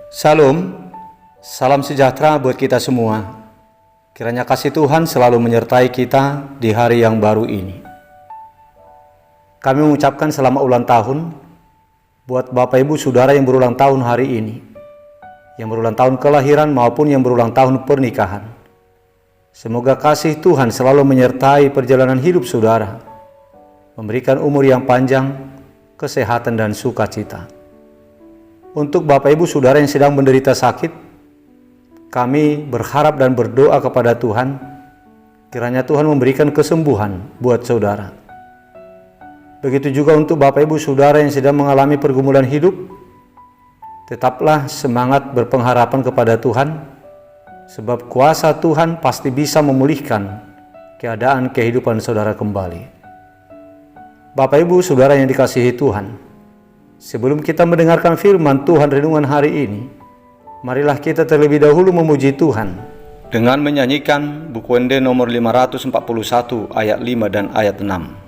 Salam, salam sejahtera buat kita semua. Kiranya kasih Tuhan selalu menyertai kita di hari yang baru ini. Kami mengucapkan selamat ulang tahun buat Bapak Ibu Saudara yang berulang tahun hari ini, yang berulang tahun kelahiran maupun yang berulang tahun pernikahan. Semoga kasih Tuhan selalu menyertai perjalanan hidup saudara, memberikan umur yang panjang, kesehatan dan sukacita. Untuk Bapak Ibu Saudara yang sedang menderita sakit, kami berharap dan berdoa kepada Tuhan, kiranya Tuhan memberikan kesembuhan buat saudara. Begitu juga untuk Bapak Ibu Saudara yang sedang mengalami pergumulan hidup, tetaplah semangat berpengharapan kepada Tuhan, sebab kuasa Tuhan pasti bisa memulihkan keadaan kehidupan saudara kembali. Bapak Ibu Saudara yang dikasihi Tuhan, sebelum kita mendengarkan firman Tuhan renungan hari ini, marilah kita terlebih dahulu memuji Tuhan dengan menyanyikan buku Ende nomor 541 ayat 5 dan ayat 6.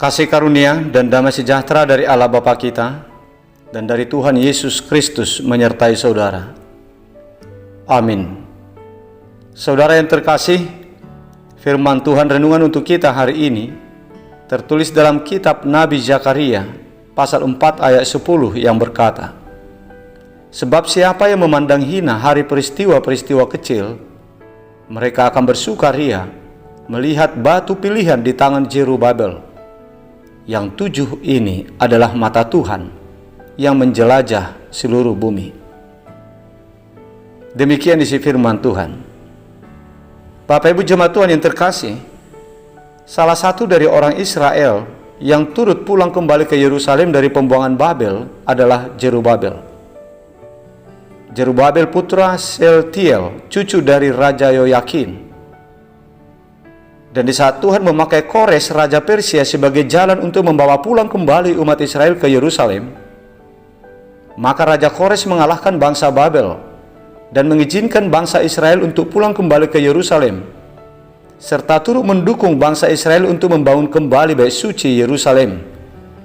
Kasih karunia dan damai sejahtera dari Allah Bapa kita dan dari Tuhan Yesus Kristus menyertai saudara. Amin. Saudara yang terkasih, firman Tuhan renungan untuk kita hari ini tertulis dalam kitab Nabi Zakaria pasal 4 ayat 10 yang berkata, "Sebab siapa yang memandang hina hari peristiwa-peristiwa kecil, mereka akan bersukaria melihat batu pilihan di tangan Zerubabel. Yang 7 ini adalah mata Tuhan yang menjelajah seluruh bumi." Demikian isi firman Tuhan. Bapak Ibu jemaat Tuhan yang terkasih, salah satu dari orang Israel yang turut pulang kembali ke Yerusalem dari pembuangan Babel adalah Zerubabel. Zerubabel putra Sealtiel, cucu dari Raja Yoyakin. Dan di saat Tuhan memakai Kores, Raja Persia sebagai jalan untuk membawa pulang kembali umat Israel ke Yerusalem, maka Raja Kores mengalahkan bangsa Babel dan mengizinkan bangsa Israel untuk pulang kembali ke Yerusalem, serta turut mendukung bangsa Israel untuk membangun kembali bait suci Yerusalem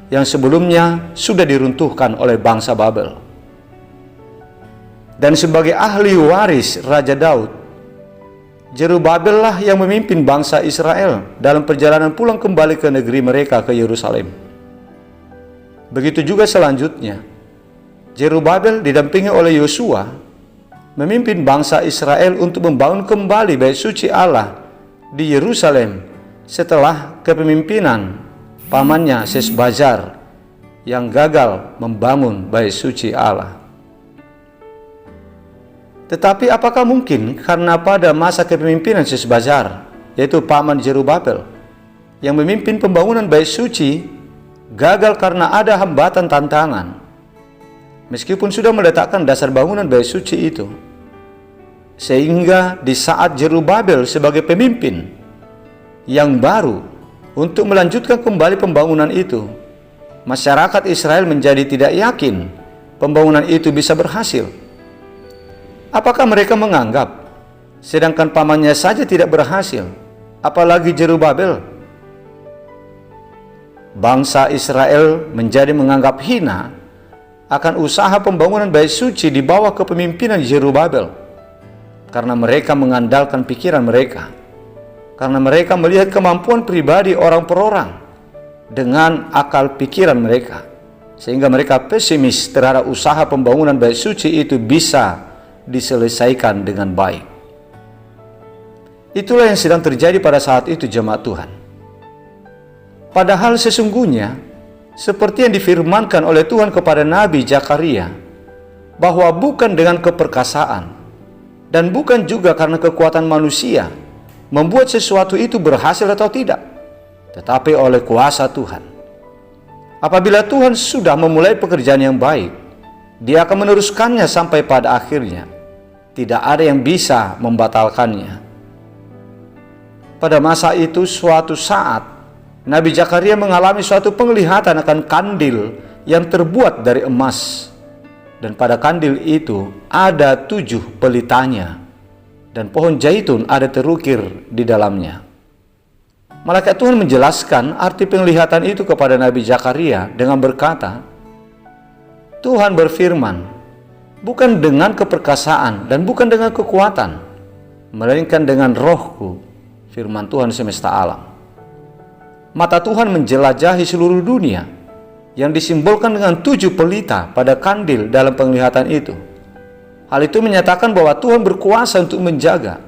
yang sebelumnya sudah diruntuhkan oleh bangsa Babel. Dan sebagai ahli waris Raja Daud, Zerubabel lah yang memimpin bangsa Israel dalam perjalanan pulang kembali ke negeri mereka ke Yerusalem. Begitu juga selanjutnya, Zerubabel didampingi oleh Yosua memimpin bangsa Israel untuk membangun kembali bait suci Allah di Yerusalem setelah kepemimpinan pamannya Sesbazar yang gagal membangun bait suci Allah. Tetapi apakah mungkin karena pada masa kepemimpinan Sesbazar, yaitu paman Zerubabel, yang memimpin pembangunan bait suci, gagal karena ada hambatan tantangan, meskipun sudah meletakkan dasar bangunan bait suci itu, sehingga di saat Zerubabel sebagai pemimpin yang baru untuk melanjutkan kembali pembangunan itu, masyarakat Israel menjadi tidak yakin pembangunan itu bisa berhasil. Apakah mereka menganggap sedangkan pamannya saja tidak berhasil, apalagi Zerubabel? Bangsa Israel menjadi menganggap hina akan usaha pembangunan bait suci di bawah kepemimpinan Zerubabel, karena mereka mengandalkan pikiran mereka, karena mereka melihat kemampuan pribadi orang per orang dengan akal pikiran mereka, sehingga mereka pesimis terhadap usaha pembangunan bait suci itu bisa diselesaikan dengan baik. Itulah yang sedang terjadi pada saat itu, jemaat Tuhan. Padahal sesungguhnya seperti yang difirmankan oleh Tuhan kepada Nabi Zakaria, bahwa bukan dengan keperkasaan dan bukan juga karena kekuatan manusia membuat sesuatu itu berhasil atau tidak, tetapi oleh kuasa Tuhan. Apabila Tuhan sudah memulai pekerjaan yang baik, Dia akan meneruskannya sampai pada akhirnya. Tidak ada yang bisa membatalkannya. Pada masa itu, suatu saat Nabi Zakaria mengalami suatu penglihatan akan kandil yang terbuat dari emas, dan pada kandil itu ada 7 pelitanya, dan pohon zaitun ada terukir di dalamnya. Malaikat Tuhan menjelaskan arti penglihatan itu kepada Nabi Zakaria dengan berkata, Tuhan berfirman, bukan dengan keperkasaan dan bukan dengan kekuatan, melainkan dengan Rohku, firman Tuhan semesta alam. Mata Tuhan menjelajahi seluruh dunia, yang disimbolkan dengan 7 pelita pada kandil dalam penglihatan itu. Hal itu menyatakan bahwa Tuhan berkuasa untuk menjaga,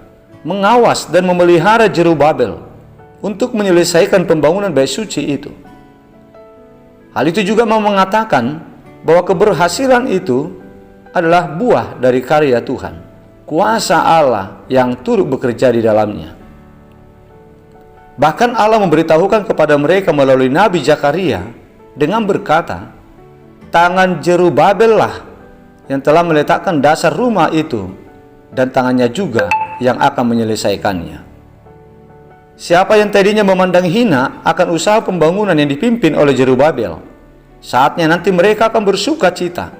mengawas dan memelihara Zerubabel untuk menyelesaikan pembangunan bait suci itu. Hal itu juga mau mengatakan bahwa keberhasilan itu adalah buah dari karya Tuhan, kuasa Allah yang turut bekerja di dalamnya. Bahkan Allah memberitahukan kepada mereka melalui Nabi Zakaria dengan berkata, tangan Zerubabel lah yang telah meletakkan dasar rumah itu, dan tangannya juga yang akan menyelesaikannya. Siapa yang tadinya memandang hina akan usaha pembangunan yang dipimpin oleh Zerubabel, saatnya nanti mereka akan bersuka cita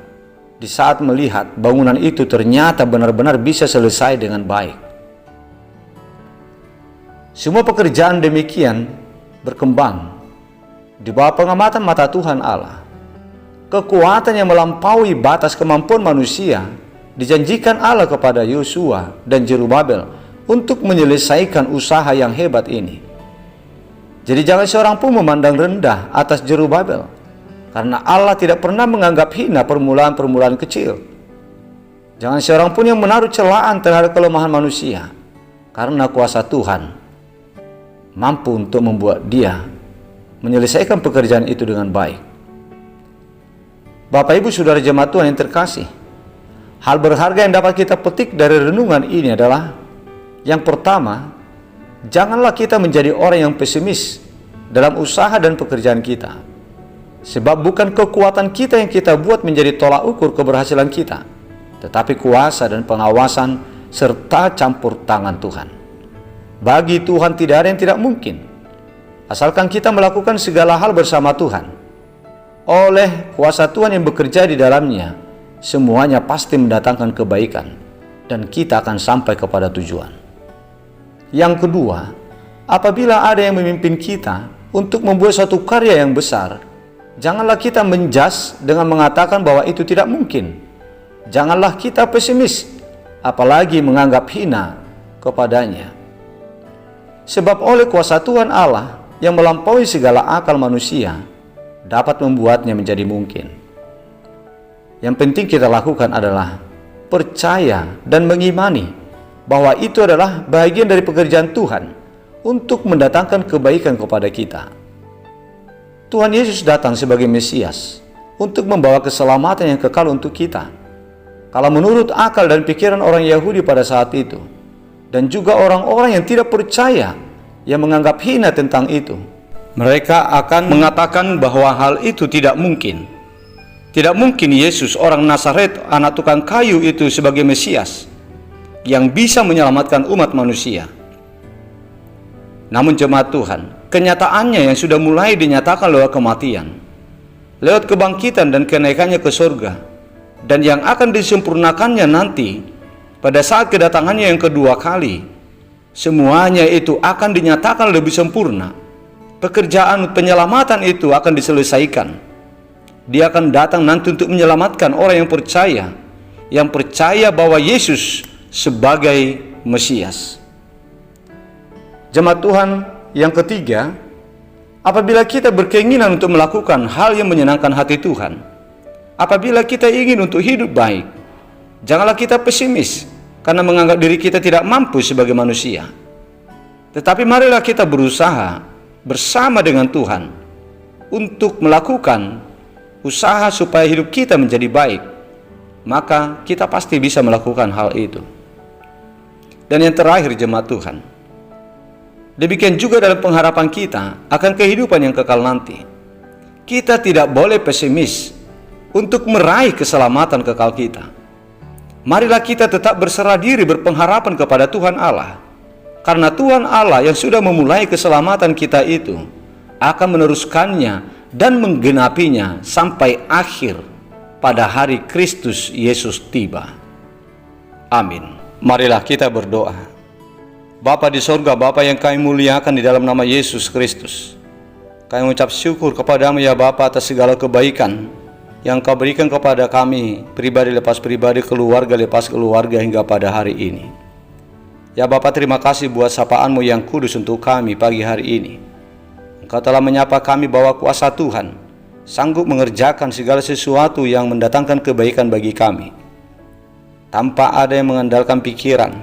di saat melihat bangunan itu ternyata benar-benar bisa selesai dengan baik. Semua pekerjaan demikian berkembang di bawah pengamatan mata Tuhan Allah. Kekuatan yang melampaui batas kemampuan manusia dijanjikan Allah kepada Yosua dan Zerubabel untuk menyelesaikan usaha yang hebat ini. Jadi jangan seorang pun memandang rendah atas Zerubabel, karena Allah tidak pernah menganggap hina permulaan-permulaan kecil. Jangan seorang pun yang menaruh celaan terhadap kelemahan manusia, karena kuasa Tuhan mampu untuk membuat dia menyelesaikan pekerjaan itu dengan baik. Bapak Ibu Saudara jemaat Tuhan yang terkasih, hal berharga yang dapat kita petik dari renungan ini adalah, yang pertama, janganlah kita menjadi orang yang pesimis dalam usaha dan pekerjaan kita. Sebab bukan kekuatan kita yang kita buat menjadi tolak ukur keberhasilan kita, tetapi kuasa dan pengawasan serta campur tangan Tuhan. Bagi Tuhan tidak ada yang tidak mungkin, asalkan kita melakukan segala hal bersama Tuhan. Oleh kuasa Tuhan yang bekerja di dalamnya, semuanya pasti mendatangkan kebaikan, dan kita akan sampai kepada tujuan. Yang kedua, apabila ada yang memimpin kita untuk membuat suatu karya yang besar, janganlah kita menjas dengan mengatakan bahwa itu tidak mungkin. Janganlah kita pesimis, apalagi menganggap hina kepadanya. Sebab oleh kuasa Tuhan Allah yang melampaui segala akal manusia, dapat membuatnya menjadi mungkin. Yang penting kita lakukan adalah percaya dan mengimani bahwa itu adalah bagian dari pekerjaan Tuhan untuk mendatangkan kebaikan kepada kita. Tuhan Yesus datang sebagai Mesias untuk membawa keselamatan yang kekal untuk kita. Kalau menurut akal dan pikiran orang Yahudi pada saat itu, dan juga orang-orang yang tidak percaya yang menganggap hina tentang itu, mereka akan mengatakan bahwa hal itu tidak mungkin. Tidak mungkin Yesus orang Nazaret, anak tukang kayu itu sebagai Mesias yang bisa menyelamatkan umat manusia. Namun jemaat Tuhan, kenyataannya yang sudah mulai dinyatakan lewat kematian, lewat kebangkitan dan kenaikannya ke surga, dan yang akan disempurnakannya nanti pada saat kedatangannya yang kedua kali, semuanya itu akan dinyatakan lebih sempurna. Pekerjaan penyelamatan itu akan diselesaikan. Dia akan datang nanti untuk menyelamatkan orang yang percaya bahwa Yesus sebagai Mesias. Jemaat Tuhan, yang ketiga, apabila kita berkeinginan untuk melakukan hal yang menyenangkan hati Tuhan, apabila kita ingin untuk hidup baik, janganlah kita pesimis karena menganggap diri kita tidak mampu sebagai manusia. Tetapi marilah kita berusaha bersama dengan Tuhan untuk melakukan usaha supaya hidup kita menjadi baik. Maka kita pasti bisa melakukan hal itu. Dan yang terakhir jemaat Tuhan, demikian juga dalam pengharapan kita akan kehidupan yang kekal nanti. Kita tidak boleh pesimis untuk meraih keselamatan kekal kita. Marilah kita tetap berserah diri berpengharapan kepada Tuhan Allah. Karena Tuhan Allah yang sudah memulai keselamatan kita itu akan meneruskannya dan menggenapinya sampai akhir pada hari Kristus Yesus tiba. Amin. Marilah kita berdoa. Bapa di sorga, Bapa yang kami muliakan di dalam nama Yesus Kristus, kami mengucap syukur kepadamu ya Bapa atas segala kebaikan yang Kau berikan kepada kami, pribadi lepas pribadi, keluarga lepas keluarga hingga pada hari ini. Ya Bapa, terima kasih buat sapaan-Mu yang kudus untuk kami pagi hari ini. Engkau telah menyapa kami bahwa kuasa Tuhan sanggup mengerjakan segala sesuatu yang mendatangkan kebaikan bagi kami. Tanpa ada yang mengandalkan pikiran,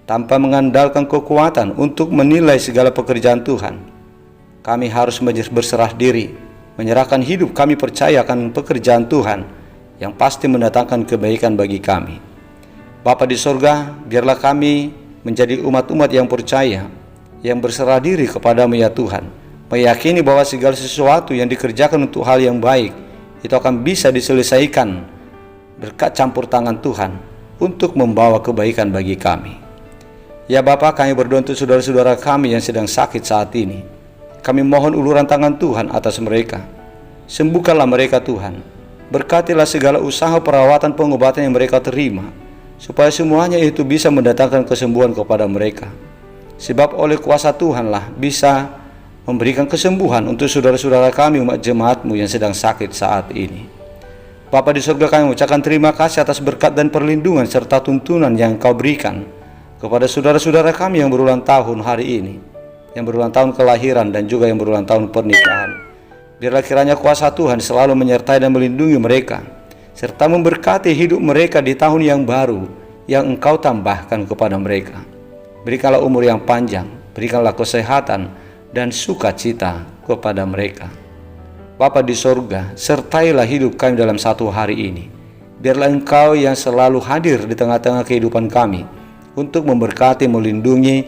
tanpa mengandalkan kekuatan untuk menilai segala pekerjaan Tuhan, kami harus berserah diri, menyerahkan hidup kami percaya akan pekerjaan Tuhan yang pasti mendatangkan kebaikan bagi kami. Bapa di sorga, biarlah kami menjadi umat-umat yang percaya, yang berserah diri kepadamu ya Tuhan, meyakini bahwa segala sesuatu yang dikerjakan untuk hal yang baik itu akan bisa diselesaikan berkat campur tangan Tuhan untuk membawa kebaikan bagi kami. Ya Bapa, kami berdoa untuk saudara-saudara kami yang sedang sakit saat ini. Kami mohon uluran tangan Tuhan atas mereka. Sembuhkanlah mereka Tuhan. Berkatilah segala usaha perawatan pengobatan yang mereka terima, supaya semuanya itu bisa mendatangkan kesembuhan kepada mereka. Sebab oleh kuasa Tuhanlah bisa memberikan kesembuhan untuk saudara-saudara kami umat jemaat-Mu yang sedang sakit saat ini. Bapa di surga, kami mengucapkan terima kasih atas berkat dan perlindungan serta tuntunan yang Kau berikan kepada saudara-saudara kami yang berulang tahun hari ini, yang berulang tahun kelahiran dan juga yang berulang tahun pernikahan. Biarlah kiranya kuasa Tuhan selalu menyertai dan melindungi mereka, serta memberkati hidup mereka di tahun yang baru yang Engkau tambahkan kepada mereka. Berikanlah umur yang panjang, berikanlah kesehatan dan sukacita kepada mereka. Bapa di sorga, sertailah hidup kami dalam satu hari ini. Biarlah Engkau yang selalu hadir di tengah-tengah kehidupan kami untuk memberkati, melindungi,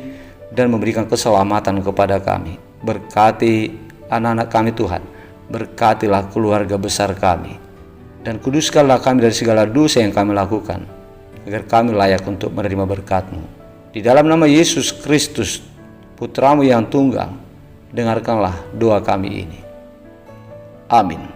dan memberikan keselamatan kepada kami. Berkati anak-anak kami Tuhan, berkatilah keluarga besar kami, dan kuduskanlah kami dari segala dosa yang kami lakukan, agar kami layak untuk menerima berkat-Mu. Di dalam nama Yesus Kristus, Putra-Mu yang tunggal, dengarkanlah doa kami ini. Amin.